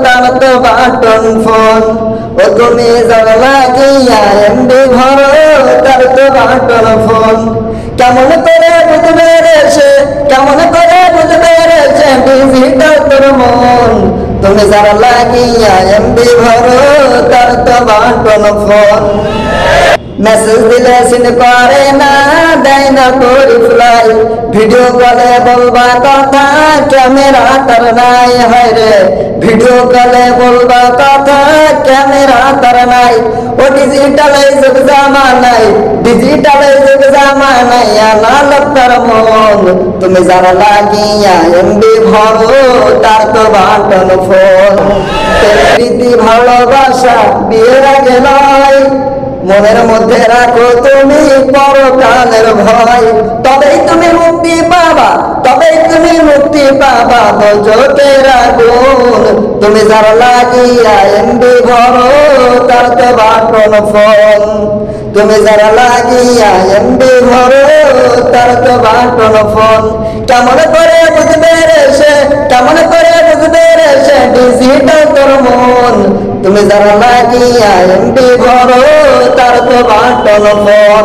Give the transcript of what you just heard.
তার তো button phone, ও তুমি যার লাগিয়া এমবি ভরো তার তো বাটন ফোন। কেমন করে বুঝবে রে সে, কেমন করে বুঝবে রে সে ডিজিটাল তোর মন, তুমি যার লাগিয়া এমবি ভরো তার তো বাটন ফোন। মেসেজ দিলে সিন করে না, দেয় না তো রিপ্লাই, ভিডিও কলে বলবা কথা ক্যামেরা তার নাই। হয় রে ভিডিও কলে বলবা কথা ক্যামেরা তার নাই। ও ডিজিটাল যুগ জামানাই, ডিজিটাল যুগ জামানাই আনালক তার মন, তুমি যারা লাগিয়া এমবি ভরো তার তো বাটন ফোন। প্রীতি ভালোবাসা বিয়ের আগে নয়, মনের মধ্যে রাখো তুমি পরকালের ভয়, তবেই তুমি মুক্তি পাবা, তবেই তুমি মুক্তি পাবা দোজখের আগুন, তুমি যার লাগিয়া এমবি ভরো তার তো বাটন ফোন, তুমি যার লাগিয়া এমবি ভরো তার তো বাটন ফোন। কেমন করে বুঝবে রে সে, কেমন করে বুঝবে রে সে ডিজিটাল তোর মন, তুমি যারা লাগিয়া এমবি ভরো তার তো বাটন ফোন।